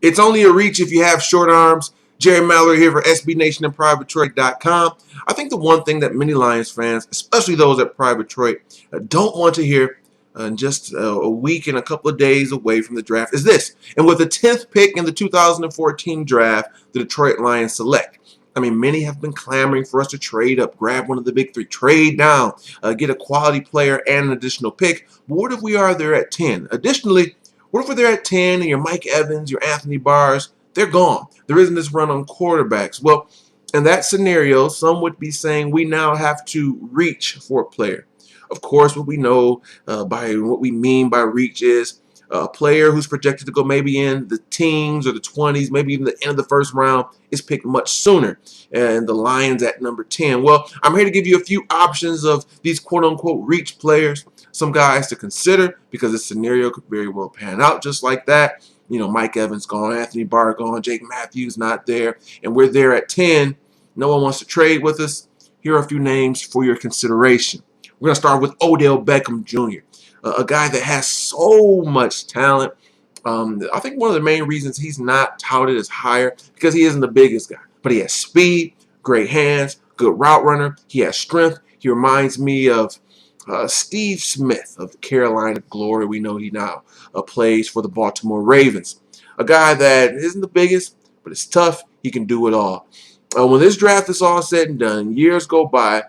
It's only a reach if you have short arms. Jerry Mallory here for SB Nation and PrivateTroy.com. I think the one thing that many Lions fans, especially those at Private Troy, don't want to hear just a week and a couple of days away from the draft is this. And with the 10th pick in the 2014 draft, the Detroit Lions select. I mean, many have been clamoring for us to trade up, grab one of the big three, trade down, get a quality player and an additional pick. But what if we are there at 10? Additionally, what if we're there at 10 and your Mike Evans, your Anthony Barrs, they're gone? There isn't this run on quarterbacks. Well, in that scenario, some would be saying we now have to reach for a player. Of course, what we know by what we mean by reach is a player who's projected to go maybe in the teens or the 20s, maybe even the end of the first round, is picked much sooner. And the Lions at number 10. Well, I'm here to give you a few options of these quote-unquote reach players, some guys to consider because the scenario could very well pan out just like that. You know, Mike Evans gone, Anthony Barr gone, Jake Matthews not there, and we're there at 10. No one wants to trade with us. Here are a few names for your consideration. We're going to start with Odell Beckham Jr., a guy that has so much talent. I think one of the main reasons he's not touted as higher because he isn't the biggest guy, but he has speed, great hands, good route runner. He has strength. He reminds me of Steve Smith of Carolina Glory. We know he now plays for the Baltimore Ravens. A guy that isn't the biggest, but it's tough. He can do it all. When this draft is all said and done, years go by,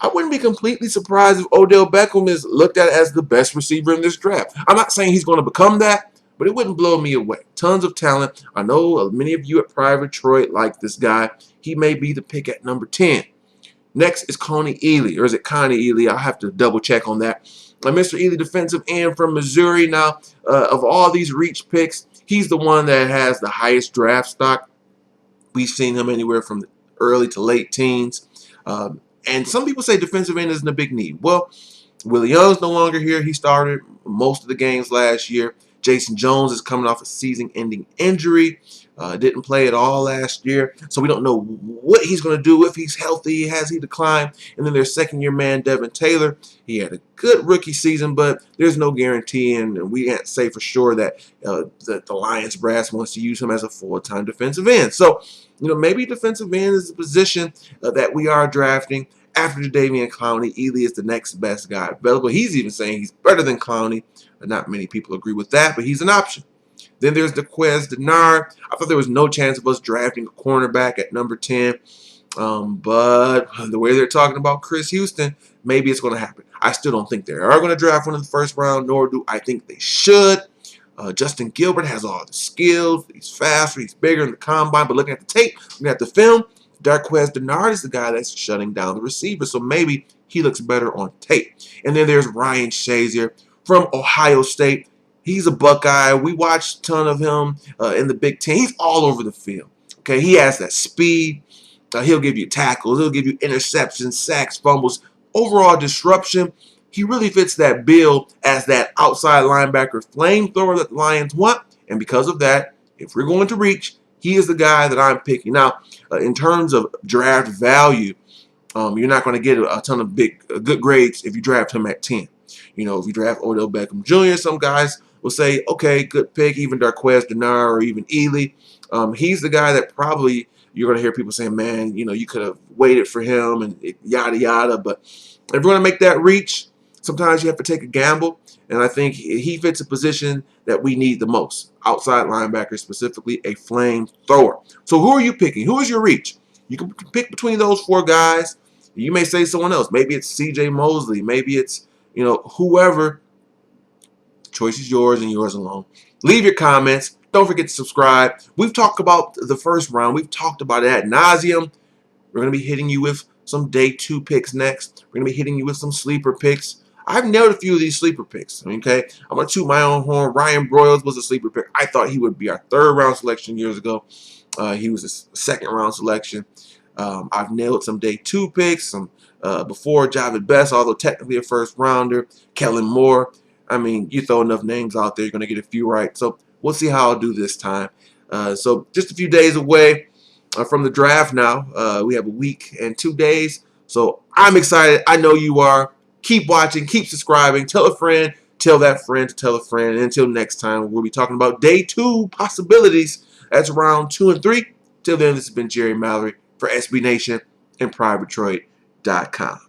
I wouldn't be completely surprised if Odell Beckham is looked at as the best receiver in this draft. I'm not saying he's going to become that, but it wouldn't blow me away. Tons of talent. I know many of you at Private Troy like this guy. He may be the pick at number 10. Next is Coney Ely, or is it Connie Ely? I'll have to double check on that. Mr. Ely, defensive end from Missouri. Now, of all these reach picks, he's the one that has the highest draft stock. We've seen him anywhere from early to late teens. And some people say defensive end isn't a big need. Well, Willie Young's no longer here. He started most of the games last year. Jason Jones is coming off a season-ending injury. Didn't play at all last year. So we don't know what he's going to do, if he's healthy, has he declined. And then their second-year man, Devin Taylor. He had a good rookie season, but there's no guarantee, and we can't say for sure that the Lions brass wants to use him as a full-time defensive end. So, you know, maybe defensive end is the position that we are drafting. After Jadeveon Clowney, Ely is the next best guy available. He's even saying he's better than Clowney. Not many people agree with that, but he's an option. Then there's Dequez Denard. I thought there was no chance of us drafting a cornerback at number 10. But the way they're talking about Chris Houston, maybe it's going to happen. I still don't think they are going to draft one in the first round, nor do I think they should. Justin Gilbert has all the skills. He's faster. He's bigger in the combine. But looking at the tape, looking at the film, Darquez Denard is the guy that's shutting down the receiver. So maybe he looks better on tape. And then there's Ryan Shazier from Ohio State. He's a Buckeye. We watched a ton of him in the Big Ten. He's all over the field. Okay, he has that speed. He'll give you tackles. He'll give you interceptions, sacks, fumbles, overall disruption. He really fits that bill as that outside linebacker flamethrower that the Lions want. And because of that, if we're going to reach, he is the guy that I'm picking. Now, in terms of draft value, you're not going to get a ton of good grades if you draft him at 10. You know, if you draft Odell Beckham Jr., some guys will say, okay, good pick, even Darquez Denard or even Ely. He's the guy that probably you're going to hear people saying, man, you know, you could have waited for him and yada, yada. But if you're going to make that reach, sometimes you have to take a gamble. And I think he fits a position that we need the most. Outside linebacker, specifically a flamethrower. So who are you picking? Who is your reach? You can pick between those four guys. You may say someone else. Maybe it's C.J. Mosley. Maybe it's, you know, whoever. Choice is yours and yours alone. Leave your comments. Don't forget to subscribe. We've talked about the first round. We've talked about it ad nauseum. We're going to be hitting you with some day 2 picks next. We're going to be hitting you with some sleeper picks. I've nailed a few of these sleeper picks, okay? I'm going to toot my own horn. Ryan Broyles was a sleeper pick. I thought he would be our 3rd round selection years ago. He was a 2nd round selection. I've nailed some day 2 picks, some before Javid Best, although technically a 1st rounder. Kellen Moore. I mean, you throw enough names out there, you're going to get a few right. So we'll see how I'll do this time. So just a few days away from the draft now. We have a week and 2 days. So I'm excited. I know you are. Keep watching. Keep subscribing. Tell a friend. tell that friend to tell a friend. And until next time, we'll be talking about day 2 possibilities. That's round 2 and 3. Till then, this has been Jerry Mallory for SB Nation and PrivateDetroit.com.